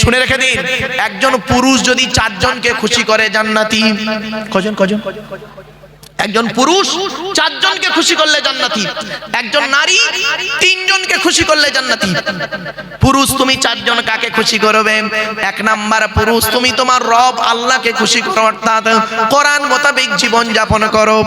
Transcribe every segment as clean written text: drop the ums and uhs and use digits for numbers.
শুনে রেখে দিন, একজন পুরুষ যদি 4 জনকে খুশি করে জান্নাতি। কজন? একজন পুরুষ 4 জনকে খুশি করলে জান্নাতি, একজন নারী 3 জনকে খুশি করলে জান্নাতি। পুরুষ তুমি 4 জন কাকে খুশি করবে? 1 নাম্বার পুরুষ তুমি তোমার রব আল্লাহকে খুশি করো, অর্থাৎ কোরআন মোতাবেক জীবন যাপন করো।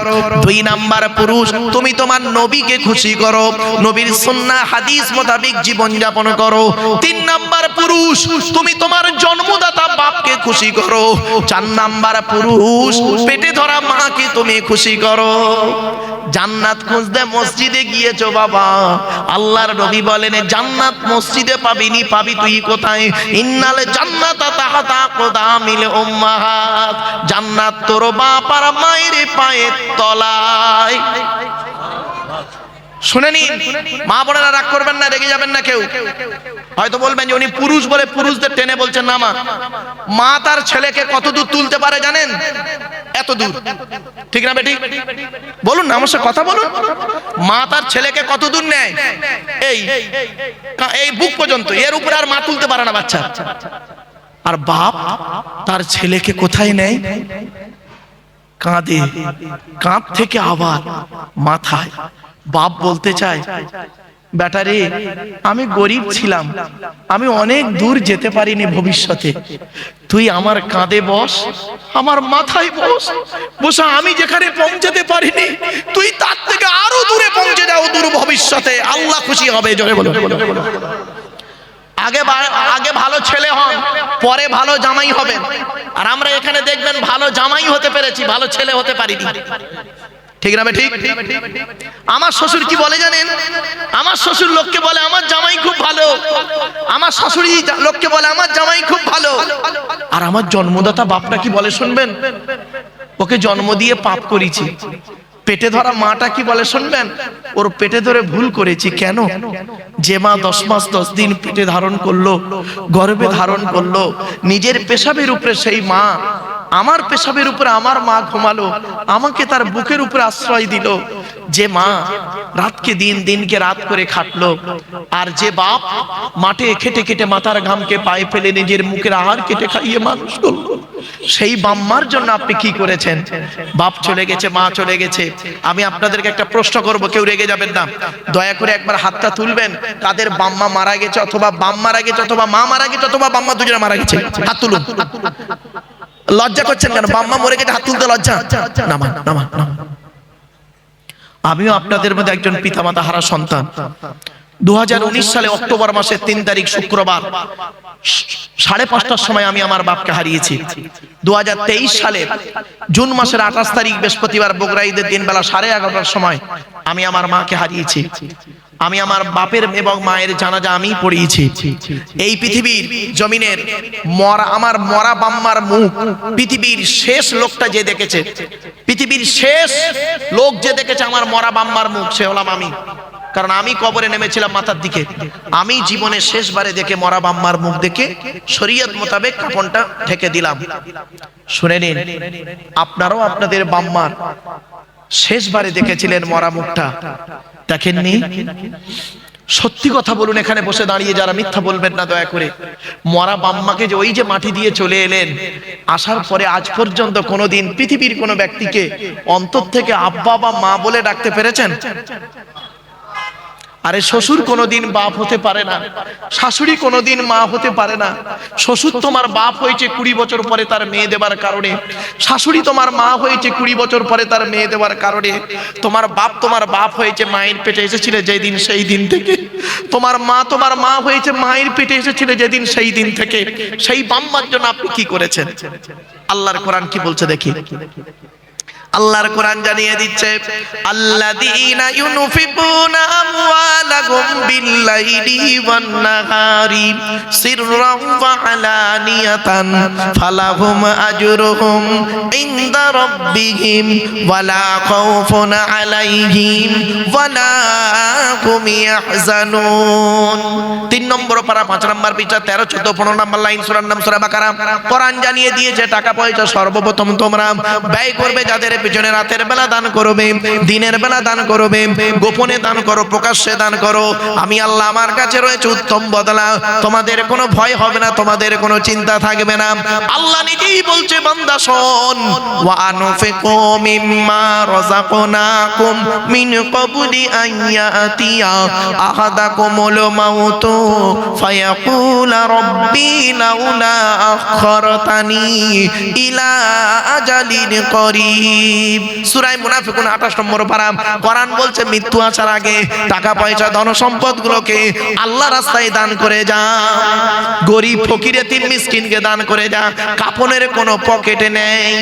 2 নাম্বার পুরুষ তুমি তোমার নবীকে খুশি করো, নবীর সুন্নাহ হাদিস মোতাবেক জীবন যাপন করো। 3 নাম্বার পুরুষ তুমি তোমার জন্মদাতা বাপকে খুশি করো। 4 নাম্বার পুরুষ পেটে ধরা মাকে তুমি খুশি করো। জান্নাত খুঁজতে মসজিদে গিয়েছো বাবা, আল্লাহর নবী বলেন জান্নাত মসজিদে পাবিনি, পাবি তুই কোথায়? ইন্নাল জান্নাতা তাহতা আকদামিল উম্মাহাত, জান্নাত তোর বাপ আর মায়ের পায়ের তলায়। শুনে নিন মা বোনেরা, রাগ করবেন না, রেগে যাবেন না কেউ। হয়তো বলবেন যে উনি পুরুষ বলে পুরুষদের টেনে বলছেন। না মা তার ছেলেকে কত দূর তুলতে পারে জানেন? এত দূর, ঠিক না বেটি? বলুন না আমার সাথে কথা বলুন। মা তার ছেলেকে কত দূর নেয়? এই বুক পর্যন্ত, এর উপরে আর মা তুলতে পারে না বাচ্চা। আর বাপ তার ছেলেকে কোথায় নেয়? কাঁধে, কাঁধ থেকে আবার মাথায়। বাপ বলতে চায় বেটা রে, আমি গরিব ছিলাম, আমি অনেক দূর যেতে পারিনি ভবিষ্যতে, তুই আমার কাঁধে বস, আমার মাথায় বস, বসা আমি যেখানে পৌঁছাতে পারিনি তুই তার থেকে আরো দূরে পৌঁছে যাও দূর ভবিষ্যতে, আল্লাহ খুশি হবে। জোরে বলো। আগে ভালো ছেলে হন, পরে ভালো জামাই হবেন। আর আমরা এখানে দেখবেন ভালো জামাই হতে পেরেছি, ভালো ছেলে হতে পারিনি। ঠিক না? ঠিক। আমার শ্বশুর কি বলে জানেন? আমার শ্বশুর লোককে বলে আমার জামাই খুব ভালো, আমার শাশুড়ি লোককে বলে আমার জামাই খুব ভালো। আর আমার জন্মদাতা বাপটা কি বলে শুনবেন? ওকে জন্ম দিয়ে পাপ করেছি। পেটে ধরা মাটা কি বলে শুনবেন? ওর পেটে ধরে ভুল করেছি। কেন? যে মা 10 মাস 10 দিন পেটে ধারণ করলো, গর্ভে ধারণ করলো, নিজের পেশাবের উপরে সেই মা, আমার পেশাবের উপরে আমার মা ঘুমালো, আমাকে তার বুকের উপরে আশ্রয় দিল। যে মা রাতকে দিন, দিনকে রাত করে খাটলো, আর যে বাপ মাঠে খেটে খেটে মাথার ঘামকে পায়ে ফেলে নিজের মুখের আহার কেটে খাইয়ে মানুষ করলো, সেই বাম্মার জন্য আপনি কি করেছেন? বাপ চলে গেছে, মা চলে গেছে। আমি আপনাদেরকে একটা প্রশ্ন করব, কেউ রেগে যাবেন না, দয়া করে একবার হাতটা তুলবেন কাদের বাম্মা মারা গেছে, অথবা বাপ মারা গেছে, অথবা মা মারা গেছে, অথবা বাম্মা দুজনে মারা গেছে। হাত তুলুন। লজ্জা করছেন কেন? বাম্মা মরে গেছে, হাত তুলতে লজ্জা? নামান। আমিও আপনাদের মধ্যে একজন পিতামাতা হারা সন্তান। 2019 সালে অক্টোবর মাসের 3 তারিখ শুক্রবার 5:30টার সময় আমি আমার বাপকে হারিয়েছি। 2023 সালে জুন মাসের 28 তারিখ বৃহস্পতিবার বগুড়া ঈদের দিন বেলা 11:30টার সময় আমি আমার মাকে হারিয়েছি। আমি আমার বাপের এবং মায়ের জানাজা আমি পড়িয়েছি। এই পৃথিবীর জমিনের আমার মরা বাম্মার মুখ পৃথিবীর শেষ লোকটা যে দেখেছে, পৃথিবীর শেষ লোক যে দেখেছে আমার মরা বাম্মার মুখ, সে হলাম আমি। কারণ আমি কবরে নেমেছিলাম মাথার দিকে, আমি জীবনের শেষবারে দেখে মরা বাম্মার মুখ দেখে শরীয়ত মোতাবেক কাফনটা ঢেকে দিলাম। শুনে নিন, আপনারাও আপনাদের বাম্মার শেষবারে দেখেছিলেন মরা মুখটা, দেখেননি? সত্যি কথা বলুন, এখানে বসে দাঁড়িয়ে যারা মিথ্যা বলবেন না দয়া করে। মরা বাম্মাকে যে ওই যে মাটি দিয়ে চলে এলেন, আসার পরে আজ পর্যন্ত কোনোদিন পৃথিবীর কোনো ব্যক্তিকে অন্তর থেকে আব্বা বা মা বলে ডাকতে পেরেছেন? আরে শ্বশুর কোনোদিন বাপ হতে পারে না, শাশুড়ি কোনোদিন মা হতে পারে না। শ্বশুর তোমার বাপ হয়েছে 20 বছর পরে তার মেয়ে দেবার কারণে, শাশুড়ি তোমার মা হয়েছে 20 বছর পরে তার মেয়ে দেবার কারণে। তোমার বাপ হয়েছে মায়ের পেটে এসেছিল যেই দিন, সেই দিন থেকে। তোমার মা হয়েছে মায়ের পেটে এসেছিল যেদিন, সেই দিন থেকে। সেই বাম্মার জন্য আপনি কি করেছেন? আল্লাহর কোরআন কি বলছে দেখি। আল্লাহর কোরআন জানিয়ে দিচ্ছে, আল্লাযীনা ইউনফিকুনা আমওয়ালাহুম বিল্লাইলি ওয়ান নাহারি সিররান ওয়া আলানিয়াতান ফালাহুম আজরুহুম ইনদা রাব্বিহিম ওয়ালা খাউফুন আলাইহিম ওয়ালা হুম ইয়াহজানুন। 3 নম্বর পারা 5 নম্বর পৃষ্ঠা 13, 14, 15 নম্বর লাইন, সূরার নাম সূরা বাকারা। কোরআন জানিয়ে দিয়েছে টাকা পয়সা সর্বপ্রথম তোমরা ব্যয় করবে যাদের পেছনে রাতের বেলা দান করবে, দিনের বেলা দান করবে, গোপনে দান করো, প্রকাশ্যে দান করো, আমি আল্লাহ আমার কাছে রয়েছে উত্তম বদলা। তোমাদের কোনো ভয় হবে না, তোমাদের কোনো চিন্তা থাকবে না। আল্লাহ নিজেই বলছে বান্দা শোন, ওয়া আনফিকু মিম্মা রাযাকনাকুম মিন ক্বাবলি আন ইয়াতিয়া আহাদাকুমুল মাউতু ফায়াকুল রাব্বি লাউলা আখখারতানি ইলা আজালিন করিব। সূরা মুনাফিকুন 28 নম্বর পারা। কোরআন বলছে মৃত্যু আসার আগে টাকা পয়সা ধন সম্পদগুলোকে আল্লাহ রাস্তায় দান করে যা, গরিব ফকির এতিম মিসকিনকে দান করে যা, কাপনের কোনো পকেটে নেই।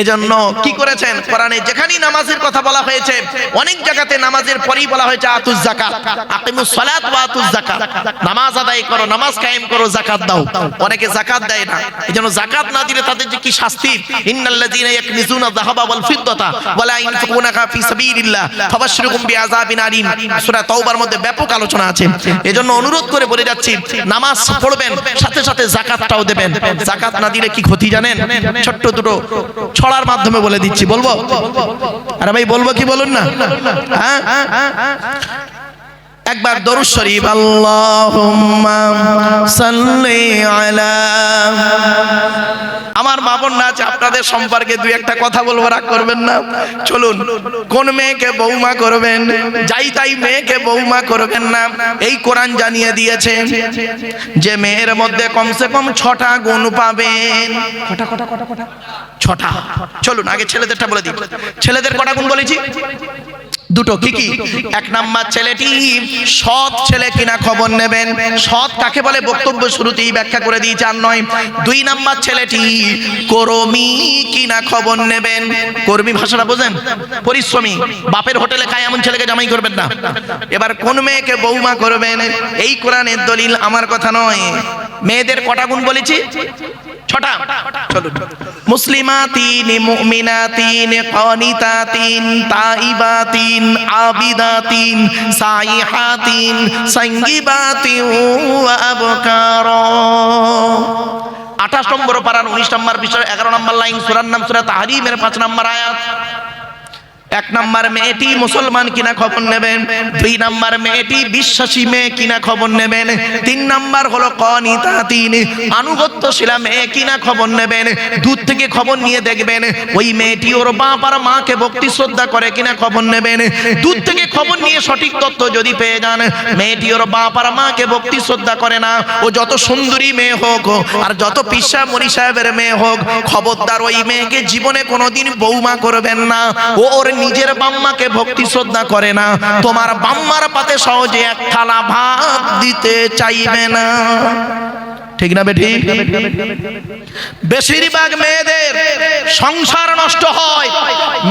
এজন্য কি করেছেন কোরআনে যেখানেই নামাজের কথা বলা হয়েছে অনেক জায়গাতে নামাজের পরেই বলা হয়েছে আতুজ যাকাত, আকিমুস সালাত ওয়া আতুজ যাকাত, নামাজ আদায় করো, নামাজ কায়েম করো, যাকাত দাও। অনেকে যাকাত দেয় না, এজন্য যাকাত না দিলে তাদের যে কি শাস্তি। ইন্নাল্লাযীনা ইয়াকনিজুনা যাহাবা ওয়াল ফিদ্দাতা ওয়া লা ইনফিকুনাহা ফি সাবিলিল্লাহ ফাবাশশিরহুম বিআযাবিন আলীম। সূরা তাওবার মধ্যে ব্যাপক আলোচনা আছে। এজন্য অনুরোধ করে বলে যাচ্ছি নামাজ পড়বেন, সাথে সাথে যাকাতটাও দেবেন। যাকাত না দিলে কি ক্ষতি জানেন? ছোট্ট দুটো ছড়ার মাধ্যমে বলে দিচ্ছি, বলবো? আরে ভাই বলবো কি বলুন না? হ্যাঁ, একবার দরুদ শরীফ, আল্লাহুম্মা সাল্লি আলা। আমার মা বোনরা আছে, আপনাদের সম্পর্কে দুই একটা কথা বলবো, রাগ করবেন না। চলুন, কোন মেয়েকে বৌমা করবেন, যাই তাই মেয়েকে বৌমা করবেন না। এই কোরআন জানিয়ে দিয়েছে যে মেয়ের মধ্যে কমসে কম 6টা গুণ পাবেন। ছটা। চলুন আগে ছেলেদেরটা বলে দিই। ছেলেদের কটা গুণ বলেছি? দুটো। কি কি? এক নাম্বার, ছেলেটি সৎ ছেলে কিনা খবর নেবেন। সৎ কাকে বলে বক্তব্য শুরুতেই ব্যাখ্যা করে দিয়েছে, আর নয়। 2 নাম্বার, ছেলেটি কর্মী কিনা খবর নেবেন। কর্মী ভাষাটা বোঝেন? পরিশ্রমী। বাপের হোটেলে খায় এমন ছেলেকে জামাই করবেন না। এবার কোন মেয়েকে বৌমা করবেন, এই কোরআনের দলিল, আমার কথা নয়। মেয়েদের কটা গুণ বলেছি? 6টা। চলুন, মুসলিমাতিন, মুমিনাতিন, কানিতাতিন, তাইবাতিন, আবিদাতিন, সাইহাতিন, সাইয়্যিবাতিন ওয়া আবকারা। 28 নম্বর পারার 19 নম্বর বিষয় 11 নম্বর লাইন, সূরার নাম সূরা তাহরিমের 5 নম্বর আয়াত। 1 নাম্বার, মেয়েটি মুসলমান কিনা খবর নেবেন। 2 নাম্বার, মেয়েটি বিশ্বাসী মেয়ে কিনা খবর নেবেন। 3 নাম্বার হলো কানিতাতিন, আনুগত্যশীলা মেয়ে কিনা খবর নেবেন। দূর থেকে খবর নিয়ে দেখবেন ওই মেয়েটি ওর বাপ আর মাকে ভক্তি শ্রদ্ধা করে কিনা খবর নেবেন। দূর থেকে খবর নিয়ে সঠিক তথ্য যদি পেয়ে যান মেয়েটি ওর বাপ আর মাকে ভক্তি শ্রদ্ধা করে না, ও যত সুন্দরী মেয়ে হোক আর যত পিসা মরি সাহেবের মেয়ে হোক, খবরদার ওই মেয়েকে জীবনে কোনোদিন বৌমা করবেন না। ও ওর নিজের বাম্মাকে ভক্তি শ্রদ্ধা করে না, তোমার বাম্মার পাতে সহজে এক থালা ভাত দিতে চাইবে না। ঠিক না বেঠিক? বেশিরভাগ মেয়েদের সংসার নষ্ট হয়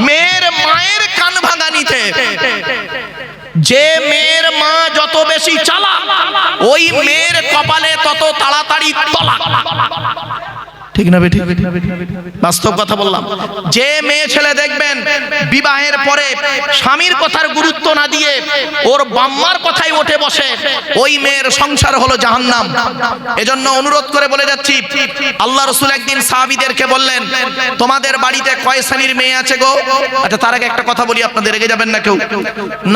মেয়ের মায়ের কান ভাঙানিতে। যে মেয়ের মা যত বেশি চালাক, ওই মেয়ের কপালে তত তাড়াতাড়ি তলাক। ঠিক না বেঠিক? বাস্তব কথা বললাম। যে মেয়ে ছেলে দেখবেন বিবাহের পরে স্বামীর কথার গুরুত্ব না দিয়ে ওর বাম্মার কথাই উঠে বসে, ওই মেয়ের সংসার হলো জাহান্নাম। এজন্য অনুরোধ করে বলে যাচ্ছি, আল্লাহ রাসূল একদিন সাহাবীদেরকে বললেন, তোমাদের বাড়িতে কয় শ্রেণীর মেয়ে আছে গো? আচ্ছা, তার আগে একটা কথা বলি, আপনাদের রেগে যাবেন না কেউ।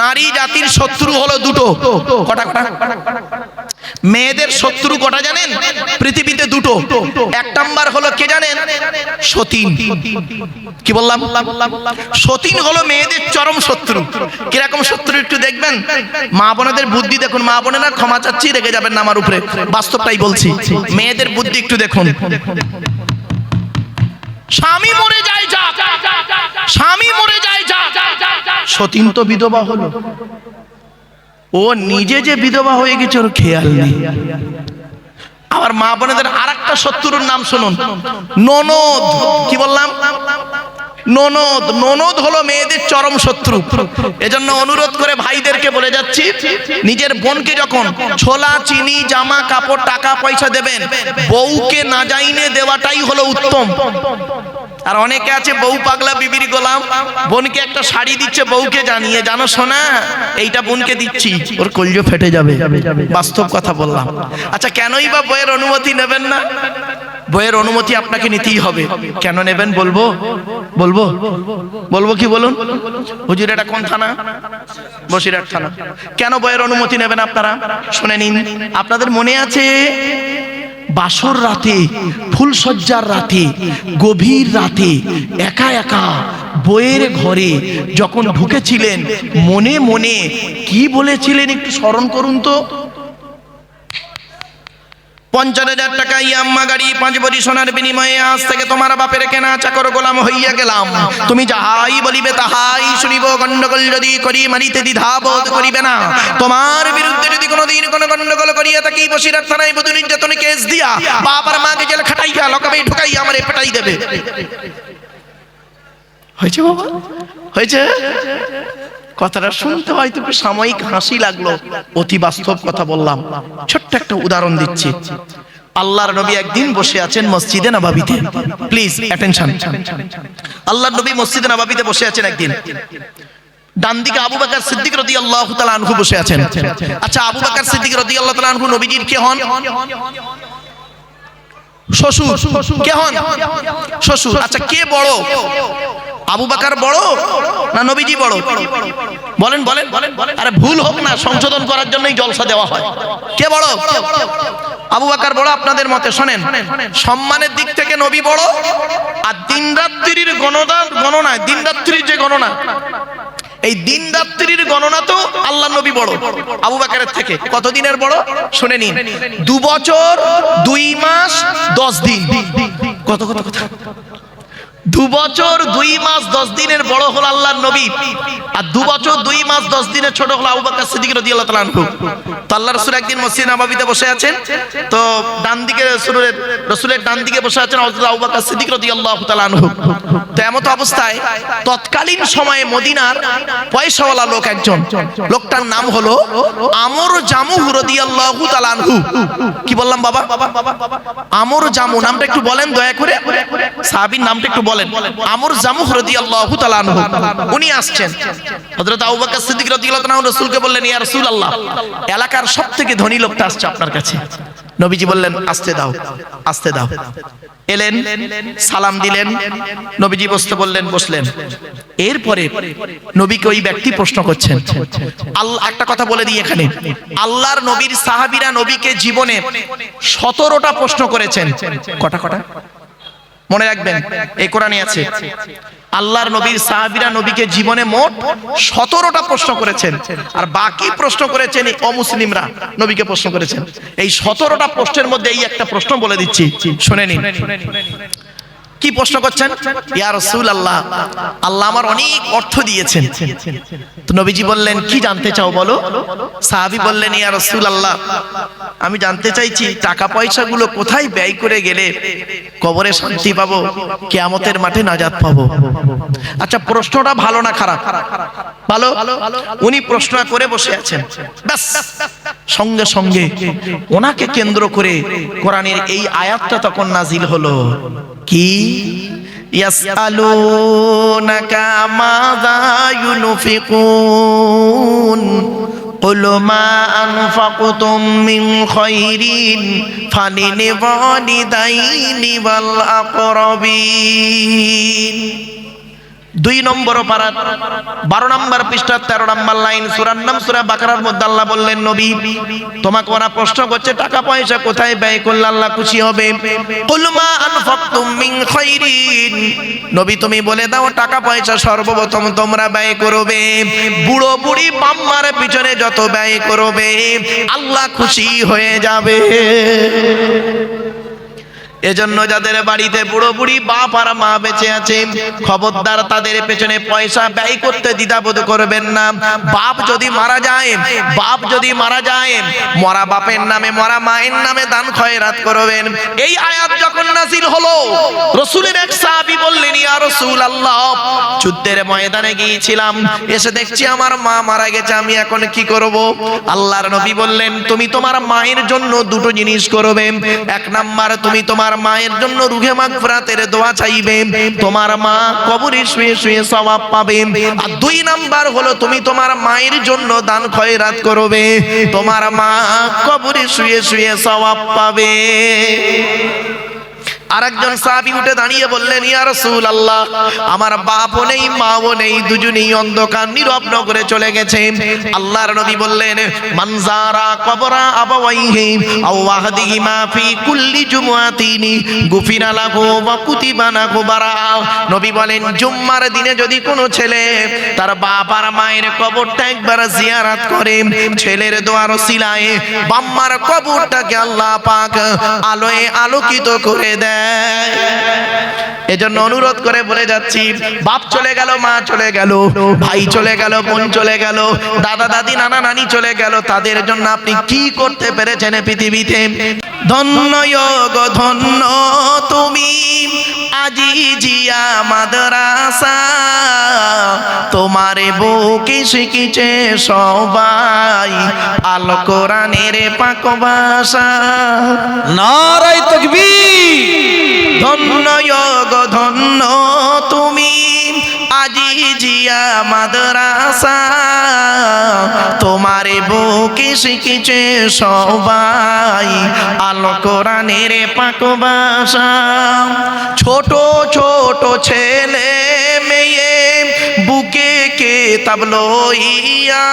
নারী জাতির শত্রু হলো দুটো। কটা? মেয়েদের শত্রু কটা জানেন? পৃথিবীতে দুটো। 1 নাম্বার হলো কে জানেন? সতীন। কি বললাম? সতীন হলো মেয়েদের চরম শত্রু। কিরকম শত্রু একটু দেখবেন। মা বোনেদের বুদ্ধি দেখুন। মা বোনেরা ক্ষমা চাচ্ছি, রেগে যাবেন না আমার উপরে, বাস্তবটাই বলছি। মেয়েদের বুদ্ধি একটু দেখুন। স্বামী মরে যায় যা, স্বামী মরে যায় যা, সতীন তো বিধবা হলো, ও নিজে যে বিধবা হয়ে গেছে ওর খেয়াল নেই। আবার মা বোনেদের আরেকটা শত্রুর নাম শুনুন, ননদ। কি বললাম? ননদ। ননদ হলো মেয়েদের চরম শত্রু। এজন্য অনুরোধ করে ভাইদেরকে বলে যাচ্ছি, নিজের বোনকে যখন ছোলা চিনি জামা কাপড় টাকা পয়সা দেবেন, বউকে না জাইনে দেওয়াটাই হলো উত্তম। আর অনেকে আছে বউ পাগলা বিবির গোলাম, বোনকে একটা শাড়ি দিচ্ছে বউকে জানিয়ে, জানো শোনা এইটা বোনকে দিচ্ছি, ওর কলজো ফেটে যাবে। বাস্তব কথা বললাম। আচ্ছা, কেনই বা বইয়ের অনুমতি নেবেন না? বইয়ের অনুমতি আপনাকে নিতেই হবে। কেন নেবেন বলবো? বলবো বলবো কি বলুন? হুজুর এটা কোন থানা? বসিরহাট থানা। কেন বইয়ের অনুমতি নেবেন আপনারা? শুনে নিন। আপনাদের মনে আছে বাসর রাতে, ফুলসজ্জার রাতে, গভীর রাতে একা একা বইয়ের ঘরে যখন ঢুকেছিলেন, মনে মনে কি বলেছিলেন একটু স্মরণ করুন তো। 50,000 টাকা ইয়াম্মা গাড়ি 5 ভরি সোনার বিনিময়ে আজ থেকে তোমার বাপের কেনা চাকর গোলাম হইয়া গেলাম। তুমি যাহাই বলিবে তাহাই শুনিব। গন্ডগোল যদি করি মারিতে দ্বিধাবোধ করিবে না। তোমার বিরুদ্ধে যদি কোনোদিন কোনো গন্ডগোল করিয়া থাকি বসিরহাট থানায় বধূ নির্যাতনে কেস দিয়া বাপ আর মাকে জেল খাটাইয়া লকাবে ঢুকাইয়া আমারে পেটাই দেবে। হয়েছে বাবা? হয়েছে? কথাটা শুনতে হয়তো একটু সাময়িক হাসি লাগলো, অতি বাস্তব কথা বললাম। ছোট্ট একটা উদাহরণ দিচ্ছি। আল্লাহর নবী একদিন বসে আছেন মসজিদে নববীতে। Please attention. আল্লাহর নবী মসজিদে নববীতে বসে আছেন একদিন। ডান দিকে আবু বকর সিদ্দিক রাদিয়াল্লাহু তাআলা আনহু বসে আছেন। আচ্ছা, আবু বকর সিদ্দিক রাদিয়াল্লাহু তাআলা আনহু নবীজির কে হন? শ্বশুর। কে হন? শ্বশুর। আচ্ছা, কে বড়? আবু বকর বড় না নবীজি বড়? বলেন বলেন। আরে ভুল হোক না, সংশোধন করার জন্যই জলসা দেওয়া হয়। কে বড়? আবু বকর বড় আপনাদের মতে। শোনেন, সম্মানের দিক থেকে নবী বড়, আর দিন রাত্রির গণনা, দিন রাত্রির যে গণনা, এই দিন রাত্রির গণনা তো আল্লাহ নবী বড় আবু বকরের থেকে। কত দিনের বড় শুনে নিন। 2 বছর 2 মাস 10 দিন। কত কত কত? 2 বছর 2 মাস 10 দিনের বড় হল আল্লাহর নবী, আর 2 বছর 2 মাস 10 দিনের ছোট হল আবু বকর সিদ্দিক রাদিয়াল্লাহু তাআলা আনহু। তো আল্লাহ রাসূল একদিন মসজিদ নববীতে বসে আছেন। তো ডান দিকে রাসূলের ডান দিকে বসে আছেন হযরত আবু বকর সিদ্দিক রাদিয়াল্লাহু তাআলা আনহু। তো এমত অবস্থায় তৎকালীন সময়ে মদিনার পয়সাওয়ালা লোক একজন, লোকটার নাম হলো আমর জামু রাদিয়াল্লাহু তাআলা আনহু। কি বললাম বাবা? আমর জামু নামটা একটু বলেন দয়া করে, সাহাবীর নামটা একটু বলেন। আমর জামু রাদিয়াল্লাহু তাআলা আনহু উনি আসছেন। হযরত আবু বকর সিদ্দিক রাদিয়াল্লাহু তাআলা রাসূলকে বললেন, ইয়া রাসূলুল্লাহ, এলাকার সবথেকে ধনী লোকটা আসছে আপনার কাছে। নবীজি বললেন, আসতে দাও, আসতে দাও। এলেন, সালাম দিলেন, নবীজি বসতে বললেন, বসলেন। এরপরে নবীকে ওই ব্যক্তি প্রশ্ন করছেন। আল্লাহ একটা কথা বলে দিই এখানে, আল্লাহর নবীর সাহাবীরা নবীকে জীবনে 17টা প্রশ্ন করেছেন। কটা কটা মনে রাখবেন, এই কোরআনে আছে। আল্লাহর নবীর সাহাবীরা নবীকে জীবনে মোট 17টা প্রশ্ন করেছেন, আর বাকি প্রশ্ন করেছেন অমুসলিমরা নবীকে প্রশ্ন করেছেন। এই 17টা প্রশ্নের মধ্যে এই একটা প্রশ্ন বলে দিচ্ছি, শুনে নিন। কি প্রশ্ন করছেন? ইয়া রাসূলুল্লাহ, আল্লাহ আমার অনেক অর্থ দিয়েছেন। তো নবীজি বললেন, কি জানতে চাও বলো? সাহাবী বললেন, ইয়া রাসূলুল্লাহ, আমি জানতে চাইছি টাকা পয়সাগুলো কোথায় ব্যয় করে গেলে কবরে শান্তি পাবো, কিয়ামতের মাঠে নাজাত পাবো। আচ্ছা, প্রশ্নটা ভালো না খারাপ? ভালো। উনি প্রশ্ন করে বসে আছেন। ব্যাস, সঙ্গে সঙ্গে ওনাকে কেন্দ্র করে কোরআনের এই আয়াতটা তখন নাজিল হলো। কি? ইয়াসআলুনাকা মাযা ইউনফিকুন কুল মা আনফাকতুম মিন খায়রিন ফালিল ওয়ালিদাইনি ওয়াল আকরাবিন। 2 নম্বর পারা 12 নম্বর পৃষ্ঠা 13 নম্বর লাইন, সূরার নাম সূরা বাকারার মধ্যে আল্লাহ বললেন, নবী তোমাকে ওরা প্রশ্ন করছে টাকা পয়সা কোথায় ব্যয় করলে আল্লাহ খুশি হবে। কুল মা আনফাকতুম মিন খায়রিন, নবী তুমি বলে দাও টাকা পয়সা সর্বপ্রথম তোমরা ব্যয় করবে বুড়ো বুড়ি বাম্মার পিছনে যত ব্যয় করবে আল্লাহ খুশি হয়ে যাবে। এজন্য যাদের বাড়িতে বুড়ো বুড়ি বাপ আর মা বেঁচে আছে, খবরদার তাদের পেছনে পয়সা ব্যয় করতে দ্বিধাবোধ করবেন না। বাপ যদি মারা যায়, মরা বাপের নামে মরা মায়ের নামে দান খয়রাত করবেন। এই আয়াত যখন নাযিল হলো, রাসূলের এক সাহাবী বললেন, ইয়া রাসূলুল্লাহ, যুদ্ধের ময়দানে গিয়েছিলাম, এসে দেখছি আমার মা মারা গেছে, আমি এখন কি করব? আল্লাহর নবী বললেন, তুমি তোমার মায়ের জন্য 2টো জিনিস করবে। 1 নাম্বার, তুমি তোমার মায়ের জন্য রুহে মাগফিরাতের দোয়া চাইবে, তোমার মা কবরে শুয়ে শুয়ে সওয়াব পাবে। আর 2 নাম্বার হলো তুমি তোমার মায়ের জন্য দান খয়রাত করবে, তোমার মা কবরে শুয়ে শুয়ে সওয়াব পাবে। আরেকজন সাহাবী উঠে দাঁড়িয়ে বললেন, ইয়া রাসূলুল্লাহ, আমার বাপও নেই মাও নেই, দুজনেই অন্ধকার নীরব করে চলে গেছে। আল্লাহর নবী বললেন, মান যারা কবরা আবাওয়াইহি আও ওয়াহদিহিমা ফি কুল্লি জুমআতিনি গুফিরা লাহু ওয়া কুতিবা লাহু বারা। নবী বলেন, জুম্মার দিনে যদি কোনো ছেলে তার বাপ আর মায়ের কবরটা একবার জিয়ারত করে, ছেলের দোয়ার ওসিলায় বাম্মার কবরটাকে আল্লাহ পাক আলোয় আলোকিত করে দেয়। এজন্য অনুরোধ করে বলে যাচ্ছি, বাপ চলে গেল, মা চলে গেল, ভাই চলে গেল, বোন চলে গেল, দাদা দাদি নানা নানি চলে গেল, তাদের জন্য আপনি কি করতে পেরেছেন পৃথিবীতে? ধন্য গো ধন্য তুমি আজি জিয়া মাদ্রাসা, তোমারে বুকে শিখিছে সবাই আল কোরআনের পাক ভাষা। নারায়ে তাকবীর। ধন্য গো ধন্য তুমি আজি জিয়া মাদ্রাসা, তোমারে বুকে শিখিছে সবাই আল কোরআনের পাক ভাষা। ছোট ছোট ছেলে মেয়ে বুকে কিতাব লইয়া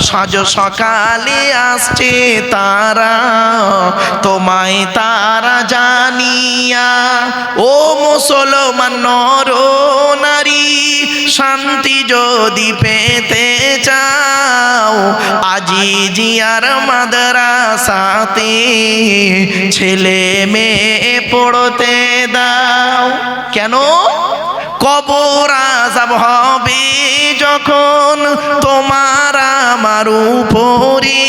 সাজ সকালে আসছে তারা, তোমায় তারা জানিয়া। ও মুসলমান নর নারী, শান্তি যদি পেতে চাও আজি জিয়ার মাদ্রাসাতে ছেলে মেয়ে পড়তে দাও। কেন? কবর আযাব হবে যখন তোমার আমার উপরে,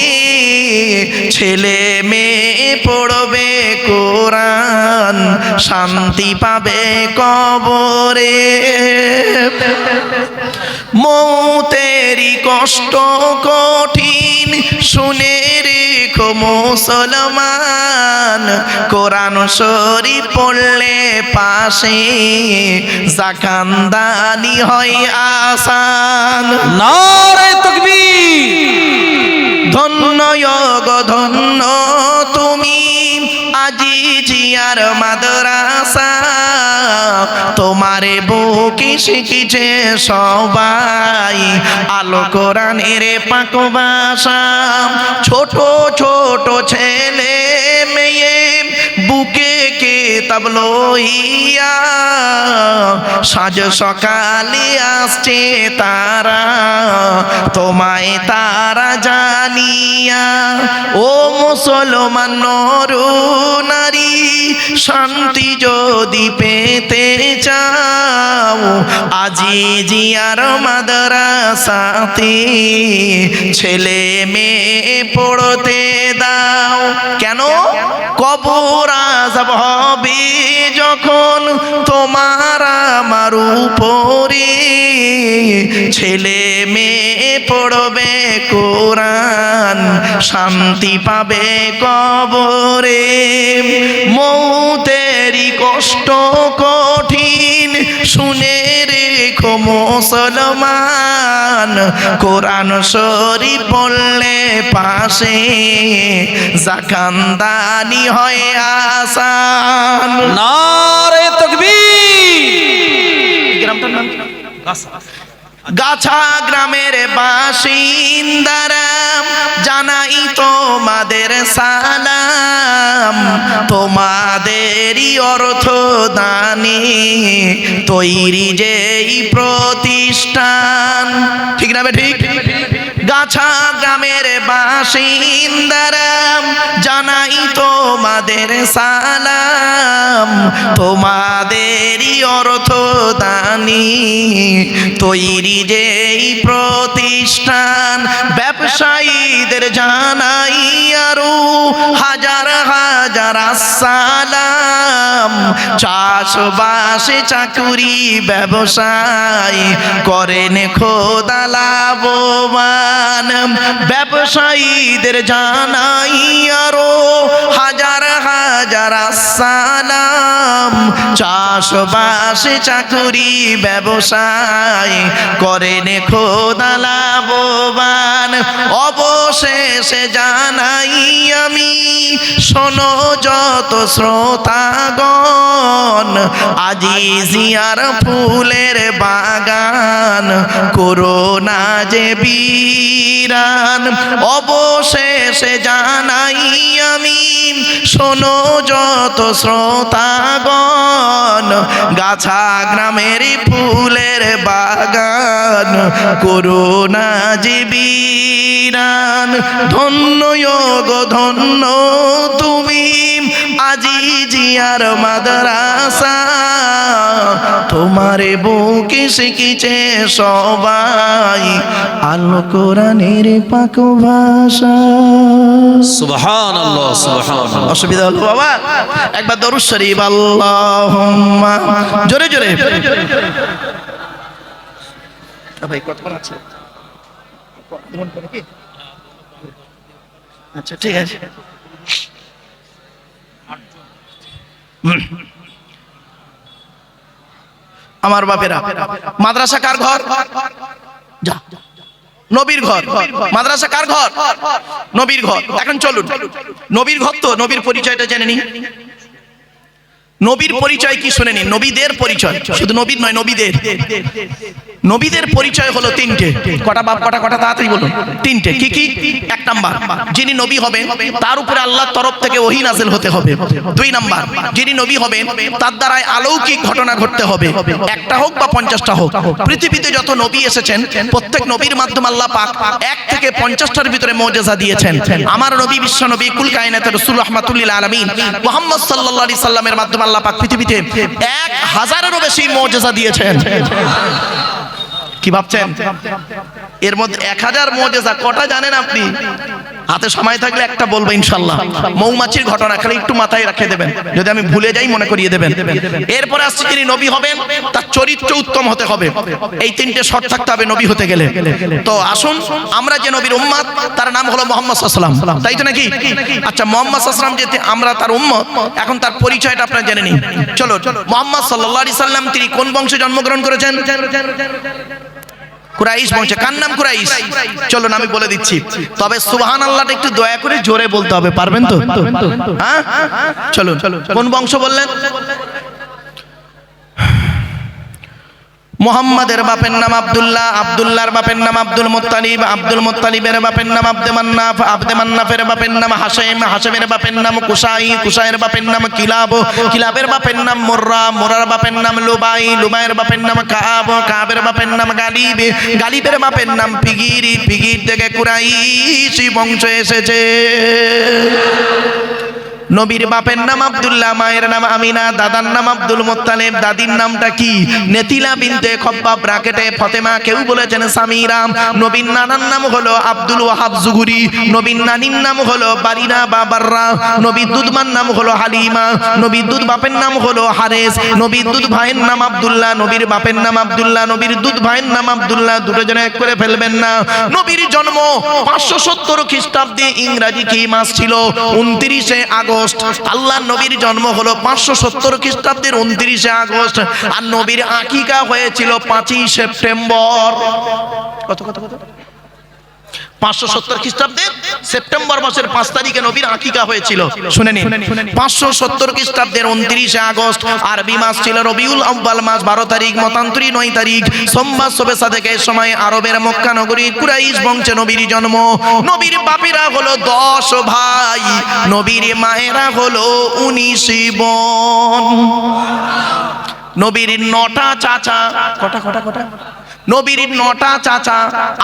ছেলে মেয়ে পড়বে কোরআন শান্তি পাবে কবরে। মৌতেরি কষ্ট কঠিন শুনে রেখো মুসলমান, কোরআন শরীফ পড়লে পাশে জাকান্দানি হয় আসান। নারায়ে তাকবীর। ধন্য গো ধন্য তুমি আজি জিয়ার মাদ্রাসা, তোমারে বুকে শিখিছে সবাই আলো কোরআনের পাক ভাষা। ছোট ছোট ছেলে মেয়ে বুকে কিতাব লইয়া সাজ সকালে আসছে তারা, তোমায় তারা জানিয়া। ও মুসলমান নর নারী, শান্তি যদি পেতে চাও আজি জিয়ার মাদ্রাসাতে ছেলে মেয়ে পড়তে দাও। কেন? কবর আযাব হবে যখন তোমার আমার উপরে, ছেলে মেয়ে পড়বে কোরআন শান্তি পাবে কবরে। মৌতেরি কষ্ট কঠিন শুনে রেখো মুসলমান, কোরআন শরীফ পড়লে পাশে জাকান্দানি হয় আসান। নারায়ে তাকবীর। গ্রামটার নাম কি? গাছা গ্রামের বাসিন্দারা জানাই তোমাদের সালাম, তোমাদেরই অর্থ দানে তৈরি যেই প্রতিষ্ঠান। ঠিক না ঠিক? গাছা গ্রামের বাসিন্দারা জানাই তোমাদের সালাম, তোমাদেরই অর্থ দানি তৈরি যেই প্রতিষ্ঠান। ব্যবসায়ীদের জানাই আরো হাজার হাজার আসসালাম, চাষবাসে চাকুরি ব্যবসায় করেন খোদা লাভবান। ব্যবসায়ীদের জানাই আরো হাজার হাজার আসসালাম, চাষবাসে চাকুরি ব্যবসায় করেন খোদা লাভবান। অবশেষে জানাই আমি, শোনো যত শ্রোতাগণ, আজি জিয়ার ফুলের বাগান করোনা যে বিরান। অবশেষে জানাই আমি, শোনো যত শ্রোতাগণ, গাছা গ্রামের ফুলের বাগান করোনা যে বিরান। ধন্য গো ধন্য তুমি আজি জিয়ার মাদ্রাসা, তোমারে বুকে শিখেছে সবাই আল কোরআনের পাক ভাষা। সুবহানাল্লাহ সুবহানাল্লাহ। অসুবিধা হলো বাবা? একবার দরুদ শরীফ আল্লাহুম্মা, জোরে জোরে। ভাই কতক্ষণ আছে? আচ্ছা ঠিক আছে। আমার বাপেরা, মাদ্রাসা কার ঘর? যা, নবীর ঘর। মাদ্রাসা কার ঘর? নবীর ঘর। এখন চলুন, নবীর ঘর তো নবীর পরিচয়টা জেনে নিন। নবীর পরিচয় কি শুনে নিন। নবীদের পরিচয়, শুধু নবীর নয়, নবীদের। নবীদের পরিচয় হলো তিনটে। কটা বাপ, কটা কটা তাড়াতাড়ি বলুন। তিনটে। কি কি? এক নাম্বার, যিনি নবী হবেন তার উপরে আল্লাহর তরফ থেকে ওহী নাযিল হতে হবে। দুই নাম্বার, যিনি নবী হবেন তার দ্বারা অলৌকিক ঘটনা ঘটতে হবে, একটা হোক বা 50টা হোক। পৃথিবীতে যত নবী এসেছেন প্রত্যেক নবীর মাধ্যমে আল্লাহ পাক 1 থেকে 50টার ভিতরে মুজিজা দিয়েছেন। আমার নবী বিশ্ব নবী কুল কায়নাতের রাসূল রাহমাতুল লিল আলামিন মুহাম্মদ সাল্লাল্লাহু আলাইহি সাল্লামের মাধ্যমে আল্লাহ পাক পৃথিবীতে 1000-এরও বেশি মুজিজা দিয়েছেন। কি ভাবছেন? এর মধ্যে 1000 মুজিজা কটা জানেন আপনি? হাতে সময় থাকলে একটা বলবো ইনশাআল্লাহ। মৌমাছির ঘটনা খালি একটু মাথায় রেখে দেবেন, যদি আমি ভুলে যাই মনে করিয়ে দেবেন। এরপরে আসছে যিনি নবী হবেন তার চরিত্র উত্তম হতে হবে। এই তিনটে শর্ত থাকতে হবে নবী হতে গেলে। তো আসুন, আমরা যে নবীর উম্মত তার নাম হলো মুহাম্মদ সাল্লাল্লাহু আলাইহি ওয়াসাল্লাম, তাই তো নাকি? আচ্ছা, মুহাম্মদ সাল্লাল্লাহু আলাইহি ওয়াসাল্লাম যে আমরা তার উম্মত, এখন তার পরিচয়টা আপনারা জেনে নিন। চলো, মুহাম্মদ সাল্লাল্লাহু আলাইহি সাল্লাম তিনি কোন বংশে জন্মগ্রহণ করেছেন? কুরাইশ বংশে। কার নাম? কুরাইশ। চলুন আমি বলে দিচ্ছি, তবে সুবহানাল্লাহটা একটু দয়া করে জোরে বলতে হবে, পারবেন তো? হ্যাঁ, চলুন। কোন বংশ বললেন? মুহাম্মাদের বাপের নাম আব্দুল্লাহ, আব্দুল্লাহর বাপের নাম আব্দুল মুত্তালিব, আব্দুল মুত্তালিবের বাপের নাম আব্দে মান্নাফ, আব্দে মান্নাফের বাপের নাম হাশেম, হাশেমের বাপের নাম কুসাই, কুসাইয়ের বাপের নাম কিলাব, কিলাবের বাপের নাম মুররা, মুররার বাপের নাম লুবাই, লুবাইয়ের বাপের নাম কাব, কাবের বাপের নাম গালিব, গালিবের বাপের নাম ফিগির, ফিগির থেকে কুরাইশি বংশ এসেছে। নবীর বাপের নাম আব্দুল্লাহ, মায়ের নাম আমিনা, দাদার নাম আব্দুল মুত্তালিব, দাদির নামটা কি? নেতিলা বিনতে খব্বাব, ব্র্যাকেটে ফতেমা, কেউ বলেছেন সামিরা। নবীর নানার নাম হলো আব্দুল ওয়াহাব জুহুরি, নবীর নানির নাম হলো বারিনা বা বাররা, নবীর দুধমার নাম হলো হালিমা, নবীর দুধ বাপের নাম হলো হারেস, নবীর দুধ ভাইয়ের নাম আব্দুল্লাহ, নবীর বাপের নাম আব্দুল্লাহ, নবীর দুধ ভাইয়ের নাম আব্দুল্লাহ, দুটো জন এক করে ফেলবেন না। নবীর জন্ম 570 খ্রিস্টাব্দে, ইংরেজি কি মাস ছিল? 29শে আগস্ট। আল্লাহ নবীর জন্ম হলো 570 খ্রিস্টাব্দের 29শে আগস্ট, আর নবীর আকিকা হয়েছিল 5ই সেপ্টেম্বর। কত কত কত? 570 খ্রিস্টাব্দের সেপ্টেম্বর মাসের 5 তারিখে নবীর আকিকা হয়েছিল। শুনে নিন, 570 খ্রিস্টাব্দের 29শে আগস্ট, আরবি মাস ছিল রবিউল আউয়াল মাস 12 তারিখ, মতান্তরী 9 তারিখ, সোমবার শবে সাদেকে সময় আরবের মক্কা নগরী কুরাইশ বংশে নবীর জন্ম। নবীর বাপেরা হলো 10 ভাই, নবীর মায়েরা হলো 19 বোন। নবীর 9টা চাচা, কটা কটা কটা? নবীর 9টা চাচা,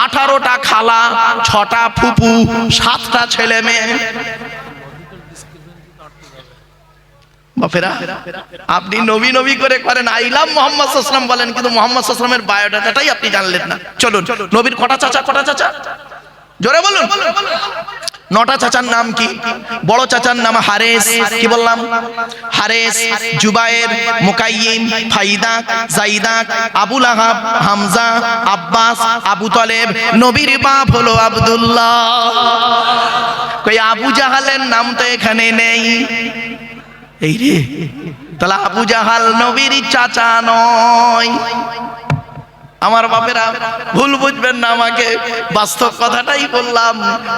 18টা খালা, 6টা ফুপু, 7টা ছেলে মেয়ে। বাপেরা, আপনি নবী নবী করে করেন, আইলাম মুহাম্মদ সাল্লাল্লাহু আলাইহি ওয়াসাল্লাম বলেন, কিন্তু মুহাম্মদ সাল্লাল্লাহু আলাইহি ওয়াসাল্লামের বায়োডাটাটাই আপনি জানলেন না। চলুন, নবীর কটা চাচা, কটা চাচা? জোরে বলুন। 9টা চাচার নাম কি? বড় চাচার নাম হারেস, কি বললাম? হারেস, জুবায়ের, মুকাইয়িম, ফাইদা, জাইদা, আবু লাহাব, হামজা, আব্বাস, আবু তালেব। নবীর বাপ হলো আব্দুল্লাহ। কই আবু জাহালের নাম তো এখানে নেই। এই রে, তাহলে আবু জাহাল নবীর চাচা নয়। আমার বাপেরা ভুল বুঝবেন না আমাকে, বাস্তব কথাটাই বললাম।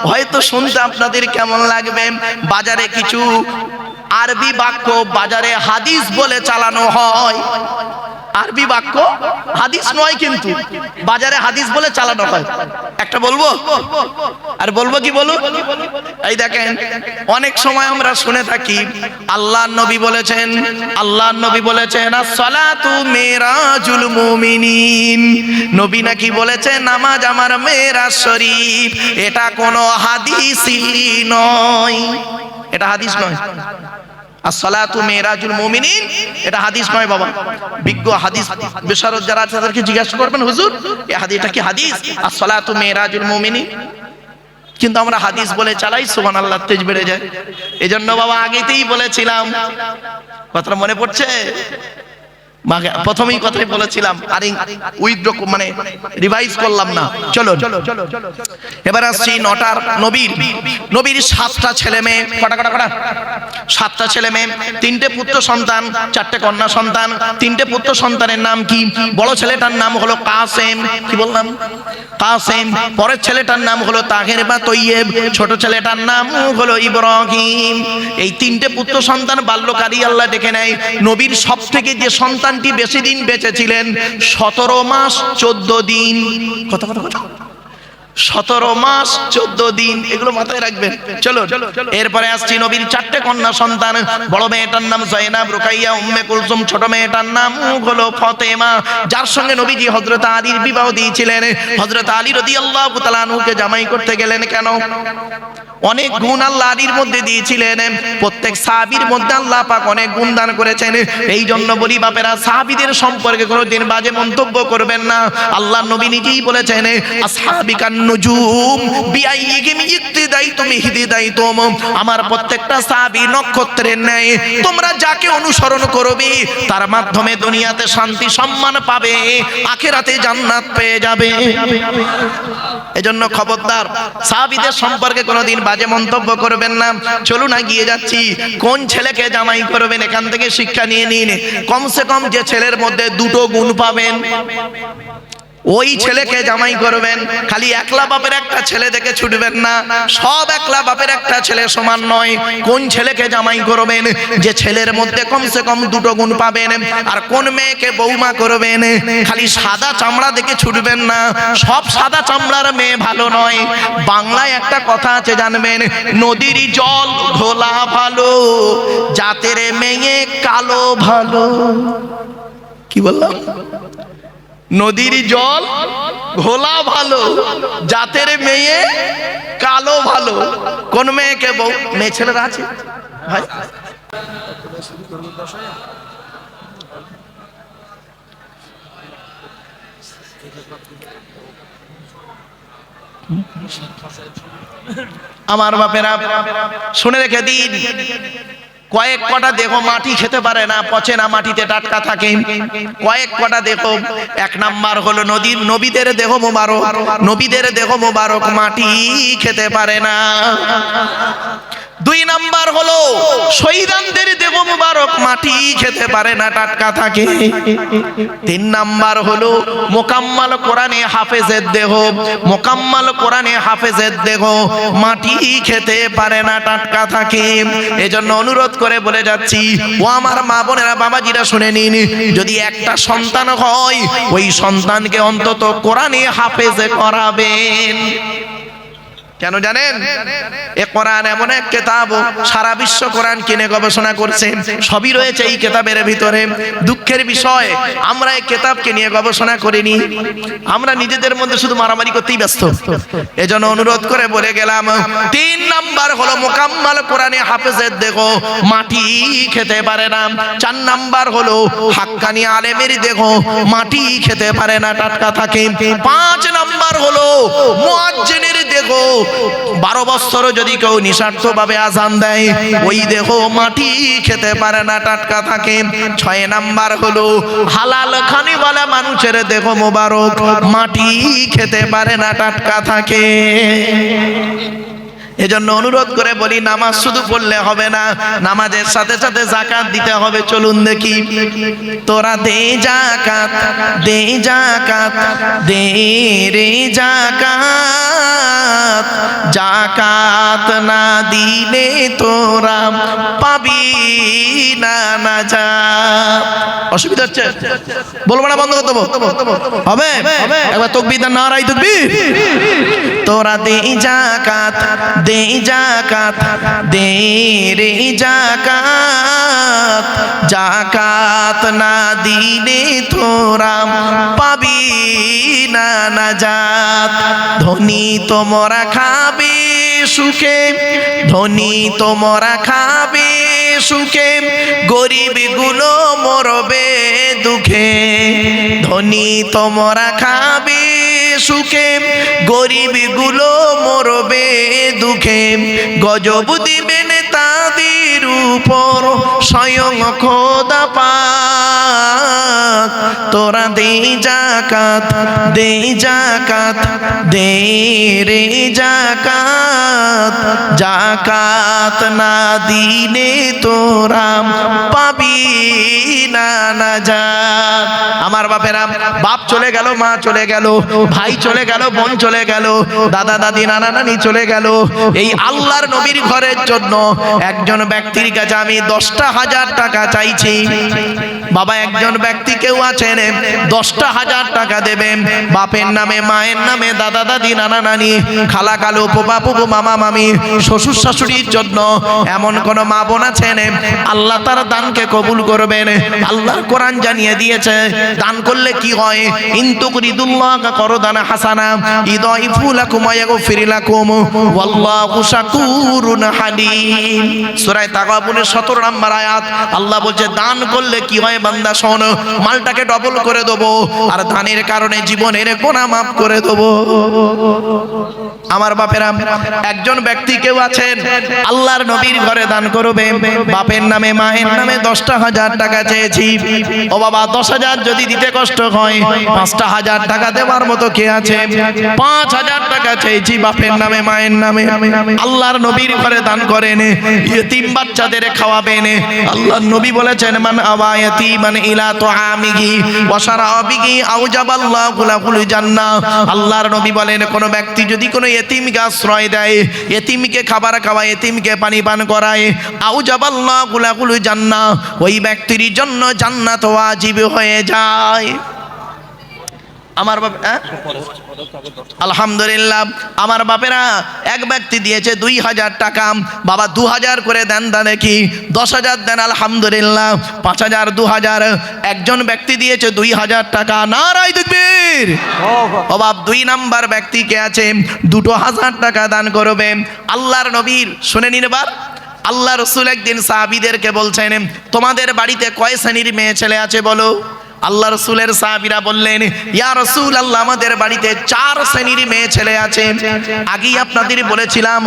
হয়তো শুনতে আপনাদের কেমন লাগবে, বাজারে কিছু আরবি বাক্য বাজারে হাদিস বলে চালানো হয়। আরবি বাক্য হাদিস নয়, কিন্তু বাজারে হাদিস বলে চালানো হয়। একটা বলবো, আর বলবো কি বলুন? এই দেখেন, অনেক সময় আমরা শুনে থাকি আল্লাহর নবী বলেছেন, আল্লাহর নবী বলেছেন as-salatu মিরাজুল মুমিনিন। নবী নাকি বলেছেন নামাজ আমার মেরাজ শরীফ। এটা কোনো হাদিসই নয়, এটা হাদিস নয়। as-salatu মিরাজুল মুমিনিন এটা হাদিস নয় বাবা। বিজ্ঞ হাদিস বিশারদ যারা আছে তাদেরকে জিজ্ঞাসা করবেন, হুজুর এই হাদিসটা কি হাদিস? as-salatu মিরাজুল মুমিনিন। কিন্তু আমরা হাদিস বলে চালাই, সুবহানাল্লাহ, তেজ বেড়ে যায়। এজন্য বাবা আগেতেই বলেছিলাম, কথাটা মনে পড়ছে? প্রথমেই কথাই বলেছিলাম, আর উইথড্র মানে রিভাইজ করলাম না। চলো এবার আসছি নটার নবীর 7টা ছেলে মেয়ে। কটা 7টা ছেলে মেয়ে, 3টে পুত্র সন্তান, 4টে কন্যা সন্তান। 3টে পুত্র সন্তানের নাম কি? বড় ছেলেটার নাম হলো কাসেম। কি বললাম? কাসেম। পরের ছেলেটার নাম হলো তাহের বা তৈয়েব। ছোট ছেলেটার নাম হলো ইব্রাহিম। এই 3টে পুত্র সন্তান বাল্যকারী আল্লাহ ডেকে নেয়। নবীর সব থেকে যে সন্তানটি বেশি দিন বেঁচে ছিলেন, 17 মাস 14 দিন। কত 17 মাস 14 দিন, এগুলো মাথায় রাখবেন। চলো এরপরে আসছি নবীর 4টে কন্যা সন্তান। বড় মেয়েটার নাম জয়নাব, রুকাইয়া, উম্মে কুলসুম। ছোট মেয়েটার নাম হলো ফাতেমা, যার সঙ্গে নবীজি হযরত আলীর বিবাহ দিয়েছিলেন। হযরত আলী রাদিয়াল্লাহু তাআলা আনহুকে জামাই করতে গেলেন কেন? অনেক গুণ আল্লাহ আলীর মধ্যে দিয়েছিলেন। প্রত্যেক সাহাবীর মধ্যে আল্লাহ পাক অনেক গুণ দান করেছেন। এই জন্য বলি বাপেরা, সাহাবীদের সম্পর্কে কোনোদিন বাজে মন্তব্য করবেন না। আল্লাহ নবী নিজেই বলেছেন, আসহাবিকান নুজুম বিআইয়িহিম ইক্তিদাইতুম ইহতিদাইতুম। আমার প্রত্যেকটা সাহাবী নক্ষত্রের ন্যায়, তোমরা যাকে অনুসরণ করবে তার মাধ্যমে দুনিয়াতে শান্তি সম্মান পাবে, আখিরাতে জান্নাত পেয়ে যাবে। এজন্য খবরদার, সাহাবীদের সম্পর্কে কোনোদিন বাজে মন্তব্য করবেন না। চলুন এগিয়ে যাচ্ছি। কোন ছেলেকে জামাই করবেন এখান থেকে শিক্ষা নিয়ে নিন। কমসে কম যে ছেলের মধ্যে 2টো গুণ পাবেন, ওই ছেলেকে জামাই করবেন। খালি একলা বাপের একটা ছেলে দেখে ছুটবেন না, সব একলা বাপের একটা ছেলে সমান নয়। কোন ছেলেকে জামাই করবেন? যে ছেলের মধ্যে কমসে কম 2টো গুণ পাবেন। আর কোন মেয়েকে বৌমা করবেন? খালি সাদা চামড়া দেখে ছুটবেন না, সব সাদা চামড়ার মেয়ে ভালো নয়। বাংলায় একটা কথা আছে জানবেন, নদীর জল ঘোলা ভালো, জাতের মেয়ে কালো ভালো। কি বললাম? নদীর জল ঘোলা ভালো, জাতের মেয়ে কালো ভালো। কোন মেয়েকে বউ? মেয়ে ছেলেরা আছে ভাই? আমার বাপেরা শুনে রেখে দিন, কয়েক কটা দেখো মাটি খেতে পারে না, পচে না, মাটিতে টাটকা থাকে। কয়েক কটা দেখো, 1 নাম্বার হলো নবীদের দেহ মোবারক। নবীদের দেহ মোবারক মাটি খেতে পারে না। 2 নাম্বার হলো শহীদানদের দেহ মোবারক মাটি খেতে পারে না, টাটকা থাকে। 3 নাম্বার হলো মোকাম্মাল কোরআনে হাফেজের দেহ। মোকাম্মাল কোরআনে হাফেজের দেহ মাটি খেতে পারে না, টাটকা থাকে। এজন্য অনুরোধ করে বলে যাচ্ছি, ও আমার মা বোনেরা, বাবাজিরা শুনে নিন, যদি একটা সন্তান হয়, ওই সন্তানকে অন্তত কোরআনে হাফেজ করাবেন। কেন জানেন? এ কোরআন এমন এক কিতাব, সারা বিশ্ব কোরআন কিনে গবেষণা করছে, সবই রয়েছে এই কিতাবের ভিতরে। দুঃখের বিষয়, আমরা এই কিতাবকে নিয়ে গবেষণা করিনি, আমরা নিজেদের মধ্যে শুধু মারামারি করতেই ব্যস্ত। এজন্য অনুরোধ করে বলে গেলাম, 3 নাম্বার হলো মোকাম্মাল কোরআনে হাফেজের দেহ মাটি খেতে পারে না। 4 নাম্বার হলো হাক্কানি আলেমের দেহ মাটি খেতে পারে না, টাটকা থাকে। 5 নাম্বার হলো মুয়াজ্জিনের দেহ। 12 বছর যদি কেউ নিঃস্বার্থভাবে আযান দেয়, ওই দেহ মাটি খেতে পারে না, টাটকা থাকে। 6 নাম্বার হলো হালাল খানিওয়ালা মানুষের দেহ মোবারক মাটি খেতে পারে না, টাটকা থাকে। এজন্য অনুরোধ করে বলি, নামাজ শুধু পড়লে হবে না, নামাজের সাথে সাথে যাকাত দিতে হবে। চলুন দেখি, তোরা দে যাকাত, দে যাকাত, দে রে যাকাত, যাকাত না দিলে তোরা পাবি না নাজাত। অসুবিধা হচ্ছে? বলবো না, বন্ধ করে দেবো? হবে? একবার তাকবীর দেন, নারাই তাকবীর। তোরা দে যাকাত, দে যাকাত, দে রে যাকাত, যাকাত না দিলে তোরা পাবি না নাজাত। ধনী তোমরা খাবে সুখে, ধনী তোমরা খাবে সুখে, গরিব গুলো মরবে দুঃখে। ধনী তোমরা খাবে সুখে, গরিব গুলো মরবে দুঃখে। গজব দিবেন তাদের উপর স্বয়ং খোদা পাক। তোরা দে যাকাত, দে যাকাত, দে রে যাকাত, যাকাত না দিলে তোরা পাবি না নাজাত। আমার বাপেরা, বাপ চলে গেল, মা চলে গেল, ভাই চলে গেল, বোন চলে গেল, দাদা দাদি নানা নানি চলে গেল। এই আল্লাহর নবীর ঘরের জন্য একজন ব্যক্তির কাছে আমি 10,000 টাকা চাইছি। বাবা, একজন ব্যক্তি কেউ আছেন 10,000 টাকা দেবেন, বাপের নামে, মায়ের নামে, দাদা দাদি নানা নানি, খালা কালু, ফুপা ফুপু, মামা মামি, শ্বশুর শাশুড়ির জন্য। এমন কোন মা বোন আছেন, আল্লাহ তার দানকে কবুল করবেন। আল্লাহর কোরআন জানিয়ে দিয়েছে দান করলে কি হয়। ইনতুকরিদুল্লাহ করদানা হাসানা ইদাইফু লাকুম ওয়া ইয়াগফির লাকুম ওয়াল্লাহু শাকুরুন হালিম। সূরা তাগাবুনের 17 নম্বর আয়াত। আল্লাহ বলছে দান করলে কি হয় বান্দা, শোন, মালটাকে ডবল করে দেবো, আর দানের কারণে জীবনের গুনাহ মাফ করে দেবো। আমার বাপেরা, একজন ব্যক্তি কেউ আছেন আল্লাহর নবীর ঘরে দান করবে, বাপের নামে, মায়ের নামে 10,000 টাকা চেয়েছি। ও বাবা, 10,000 যদি দিতে কষ্ট হয়, 5,000 টাকা দেওয়ার মতো কে আছে? 5,000 টাকা চেয়েছি বাপের নামে, মায়ের নামে। আল্লাহর নবীর ঘরে দান করেন, ইতিম বাচ্চাদের খাওয়াবেন। আল্লাহর নবী বলেছেন, মান আওয়া ইয়াতীমান ইলা তুআমিহি ওয়া শারাবিহি আওজাবাল্লাহু লাহুল জান্নাহ। আল্লাহর নবী বলেন, কোন ব্যক্তি যদি কোনো ইতিমকে আশ্রয় দেয়, ইতিমকে খাবার খাওয়ায়, ইতিমকে পানি পান করায়, আওজাবাল্লাহু লাহুল জান্নাহ, ওই ব্যক্তির জন্য জান্নাত ওয়াজিব হয়ে যায়। আমার বাপ, আলহামদুলিল্লাহ। আমার বাপেরা, এক ব্যক্তি দিয়েছে 2,000 টাকা। বাবা 2,000 করে দেন, দেন কি 10,000 দেন, আলহামদুলিল্লাহ। 5,000, 2,000। একজন ব্যক্তি দিয়েছে 2,000 টাকা, নারাই তাকবীর। ও বাপ, 2 নাম্বার ব্যক্তি কে আছে, 2,000 টাকা দান করবে। আল্লাহর নবীর, শুনে নিন এবার, আল্লাহ রসুল একদিন সাহাবীদেরকে বলছেন, তোমাদের বাড়িতে কয় শ্রেণীর মেয়ে ছেলে আছে বলো? আল্লাহ রসুলের সাহাবীরা বললেন, ইয়া রাসূলুল্লাহ, আমাদের বাড়িতে 4 শ্রেণীর মেয়ে ছেলে আছে। আগেই আপনাদের বলেছিলাম,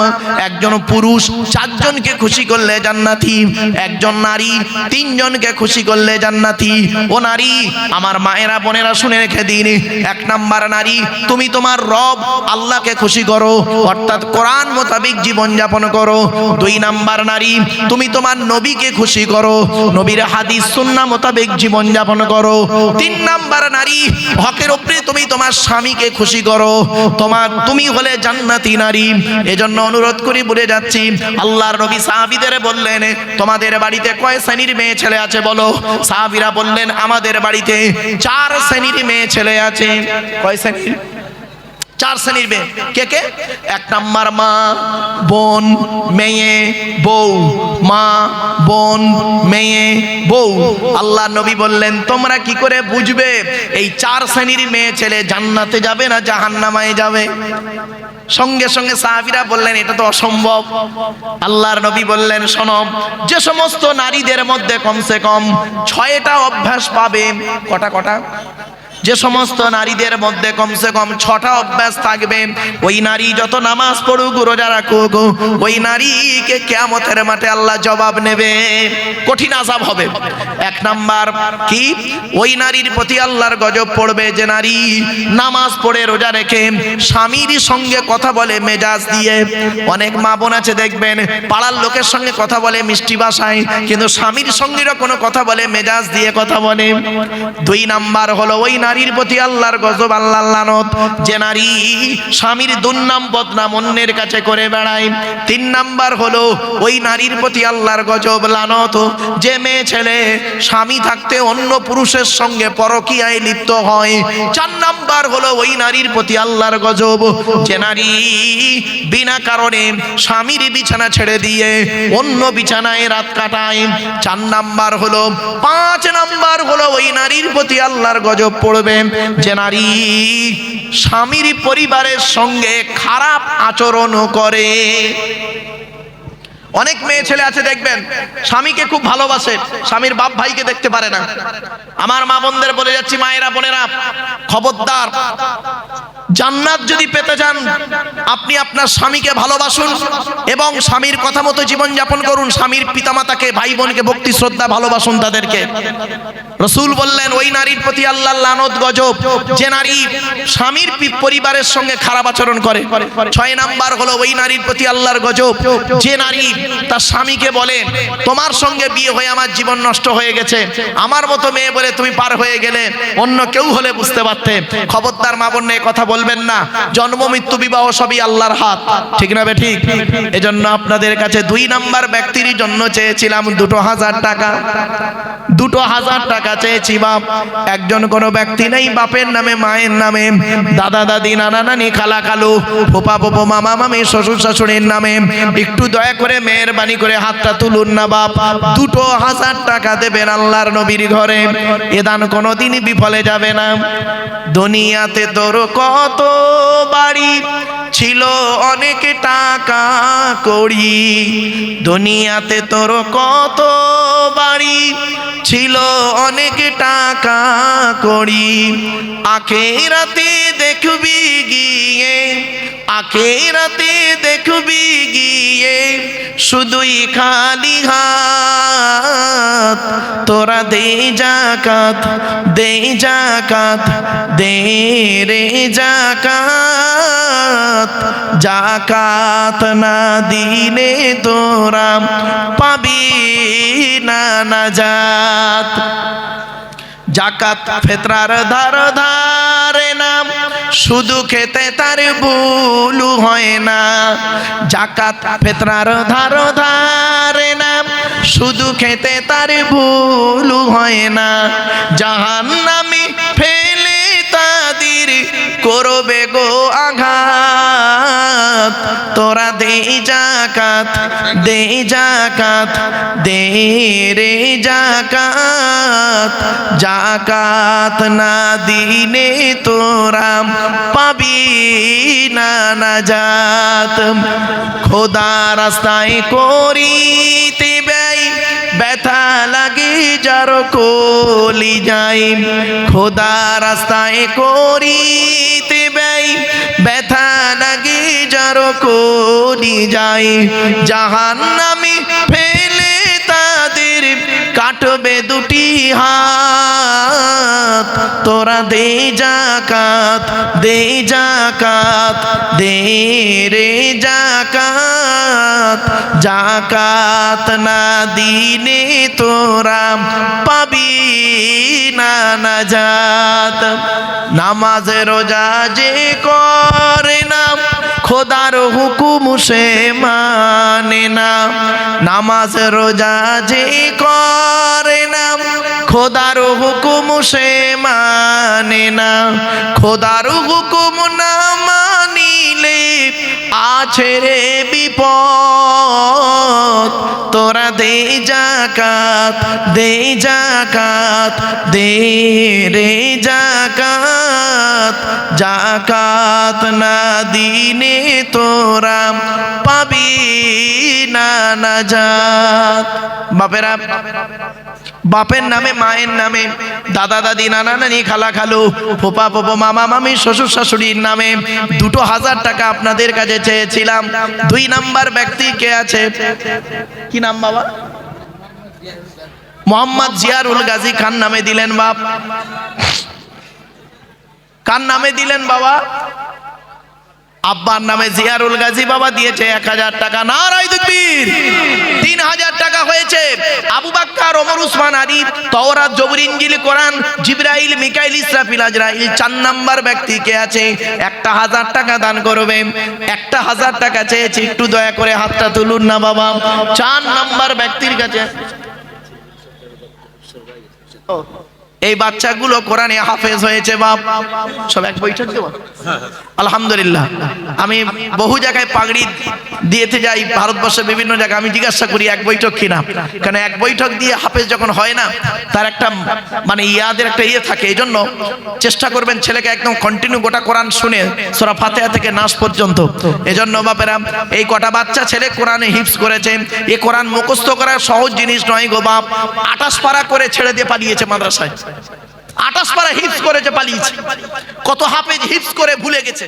একজন পুরুষ 4 জনকে খুশি করলে জান্নাতি, একজন নারী 3 জনকে খুশি করলে জান্নাতি। ও নারী, আমার মায়েরা বোনেরা শুনে রেখে দিন, 1 নাম্বার নারী, তুমি তোমার রব আল্লাহকে খুশি করো, অর্থাৎ কোরআন মোতাবেক জীবন যাপন করো। 2 নাম্বার নারী, তুমি তোমার নবীকে খুশি করো, নবীর হাদিস সুন্নাহ মোতাবেক জীবন যাপন করো। 3 নাম্বার নারী, হকের উপরে তুমি তোমার স্বামীকে খুশি করো, তুমি হলে জান্নাতি নারী। এজন্য অনুরোধ করি বলে যাচ্ছি, আল্লাহর নবী সাহাবীদের বললেন, তোমাদের বাড়িতে কয় শ্রেণীর মেয়ে ছেলে আছে বলো? সাহাবীরা বললেন, আমাদের বাড়িতে 4 শ্রেণীর মেয়ে ছেলে আছে। কয় শ্রেণীর? 4 শ্রেণীর মেয়ে। কে কে? 1 নাম্বার মা, বোন, মেয়ে, বউ। মা, বোন, মেয়ে, বউ। আল্লাহ নবী বললেন, তোমরা কি করে বুঝবে এই 4 শ্রেণীর মেয়ে ছেলে জান্নাতে যাবে না জাহান্নামে যাবে? সঙ্গে সঙ্গে সাহাবীরা বললেন, এটা তো অসম্ভব। আল্লাহর নবী বললেন, শোনো, যে সমস্ত নারীদের মধ্যে কমসে কম 6টা অভ্যাস পাবে। কটা? যে সমস্ত নারীদের মধ্যে কমসে কম 6টা অভ্যাস থাকবে, ওই নারী যত নামাজ পড়ুক রোজা রাখুক, ওই নারীকে কিয়ামতের মাঠে আল্লাহ জবাব নেবে, কঠিন আযাব হবে। 1 নাম্বার কি, ওই নারীর প্রতি আল্লাহর গজব পড়বে যে নারী নামাজ পড়ে রোজা রেখে স্বামীর সঙ্গে কথা বলে মেজাজ দিয়ে। অনেক মা বোন আছে দেখবেন পাড়ার লোকের সঙ্গে কথা বলে মিষ্টি ভাষায়, কিন্তু স্বামীর সঙ্গেও কোনো কথা বলে মেজাজ দিয়ে কথা বলে। 2 নাম্বার হলো ওই নারীর প্রতি আল্লাহর গজব, আল্লাহর লানত, যে নারী স্বামীর দুর্নাম বদনাম অন্যের কাছে করে বেড়ায়। 3 নাম্বার হলো ওই নারীর প্রতি আল্লাহর গজব লানত, যে মেয়ে ছেলে স্বামী থাকতে অন্য পুরুষের সঙ্গে পরকীয়ায় লিপ্ত হয়। 4 নাম্বার হলো ওই নারীর প্রতি আল্লাহর গজব, যে নারী বিনা কারণে স্বামীর বিছানা ছেড়ে দিয়ে অন্য বিছানায় রাত কাটায়। 4 নাম্বার হলো 5 নাম্বার হলো ওই নারীর প্রতি আল্লাহর গজব পড়বে যে নারী স্বামীর পরিবারের সঙ্গে খারাপ আচরণ করে। অনেক মেয়ে ছেলে আছে দেখবেন স্বামীকে খুব ভালোবাসে, স্বামীর বাপ ভাইকে দেখতে পারে না। আমার মা বোনদের বলে যাচ্ছি, মায়েরা বোনেরা খবরদার, জান্নাত যদি পেতে চান আপনি আপনার স্বামীকে ভালোবাসুন এবং স্বামীর কথা মতো জীবন যাপন করুন। স্বামীর পিতামাতাকে, ভাই বোনকে ভক্তি শ্রদ্ধা ভালোবাসুন তাদেরকে। রাসূল বললেন ওই নারীর প্রতি আল্লাহর লানত গজব যে নারী স্বামীর পরিবারের সঙ্গে খারাপ আচরণ করে। 6 নাম্বার হলো ওই নারীর প্রতি আল্লাহর গজব যে নারী তার স্বামীকে বলে তোমার সঙ্গে বিয়ে হয়ে আমার জীবন নষ্ট হয়ে গেছে, আমার মতো মেয়ে বলে তুমি পার হয়ে গেলে, অন্য কেউ হলে বুঝতে পারতে। খবরদার মা বোন এই কথা বলবেন না। জন্ম মৃত্যু বিবাহ সবই আল্লাহর হাত, ঠিক না ঠিক? এজন্য আপনাদের কাছে 2 নাম্বার ব্যক্তির জন্য চেয়েছিলাম 2,000 টাকা। 2,000 টাকা চেয়েছি বাপ। একজন কোনো ব্যক্তি নেই বাপের নামে, মায়ের নামে, দাদা দাদি, নানা নানি, খালা খালু, ফুপা ফুপু, মামা মামি, শ্বশুর শাশুড়ির নামে। একটু দয়া করে মেহেরবানি করে হাতটা তুলুন না বাপ। 2,000 টাকা দেবেন আল্লাহর নবীর ঘরে। এ দান কোনোদিনই বিফলে যাবে না। দুনিয়াতে তোর কত বাড়ি ছিল, অনেক টাকা কড়ি, দুনিয়াতে তোর কত বাড়ি ছিল, অনেক টাকা কড়ি, আখিরাতে দেখবি গিয়ে, আখিরাতে দেখবি গিয়ে শুধুই খালি হাত। তোরা দে যাকাত, দে যাকাত, দে রে যাকাত, যাকাত না দিলে তোরা পাবি না নাজাত। জাকাত ফিতরার ধার ধারে না, শুধু খেতে তার ভুল হয় না। জাকাত ফিতরার ধার ধারে না, শুধু খেতে তার ভুল হয় না। জাহান্নামে ফেলে তাদের করবে গো আঘাত। তোরা দে যাকাত, দে যাকাত, দে রে যাকাত, যাকাত না দিলে তোরা পাবি না নাজাত। খোদা রাস্তায় করিতে ব্যয়, ব্যথা লাগে যার কলি যায়। খোদা রাস্তায় করিতে ব্যয়, ব্যথা লাগে যার কলি যায়। জাহান্নামে ফেলে তাদের কাটবে 2টি হাত। তোরা দে যাকাত, দে যাকাত, দে রে যাকাত, যাকাত না দিলে তোরা পাবি না নাজাত। নামাজ রোজা যে করে না, খোদার হুকুম সে মানে না। নামাজ রোজা যে করে না, খোদার হুকুম সে মানে না। খোদার হুকুম না মানিলে আছে রে বিপদ। উম্মত তোরা দে জাকাত, দে জাকাত, দে রে জাকাত। জাকাত না দিনে তোরা পাবি না নাজাত। বাপেরা, বাপের নামে, মায়ের নামে, দাদা দাদি, নানা নানি, খালা খালু, ফুপা ফুপু, মামা মামি, শ্বশুর শাশুড়ির নামে 2000 টাকা আপনাদের কাছে চেয়েছিলাম। 2 নাম্বার ব্যক্তি কে আছে? কি নাম বাবা? মোহাম্মদ জিয়ারুল গাজী খান নামে দিলেন বাপ। কার নামে দিলেন বাবা? আব্বার নামে জিয়ারুল গাজী বাবা দিয়েছে 1000 টাকা। নারায়ে তাকবীর। 3000 টাকা হয়েছে। আবু বকর, ওমর, উসমান, আলী, তাওরাত, জবুর, ইনজিল, কোরআন, জিবরাইল, মিকাইল, ইসরাফিল, আজরাইল। 4 নাম্বার ব্যক্তি কে আছে? 1000 টাকা দান করবে। 1000 টাকা চেয়েছি, একটু দয়া করে হাতটা তুলুন না বাবা। 4 নাম্বার ব্যক্তির কাছে। এই বাচ্চাগুলো কোরআনে হাফেজ হয়েছে বাপ। সব এক বৈঠক দেব আলহামদুলিল্লাহ। আমি বহু জায়গায় পাগড়ি দিয়েতে যাই, ভারতবর্ষের বিভিন্ন জায়গায়। আমি জিজ্ঞাসা করি এক বৈঠক কিনা, কারণ এক বৈঠক দিয়ে হাফেজ যখন হয় না, তার একটা মানে ইয়াদের একটা ইয়ে থাকে। এই জন্য চেষ্টা করবেন ছেলেকে একদম কন্টিনিউ গোটা কোরআন শুনে সূরা ফাতিহা থেকে নাস পর্যন্ত। এজন্য বাপেরা, এই কটা বাচ্চা ছেলে কোরআনে হিফজ করেছে। এ কোরআন মুখস্থ করা সহজ জিনিস নয় গো বাপ। 28 পারা করে ছেড়ে দিয়ে পালিয়েছে মাদ্রাসায়। 28 পারা হিফজ করেছে, পালিয়েছে। কত হাফেজ হিফজ করে ভুলে গেছে।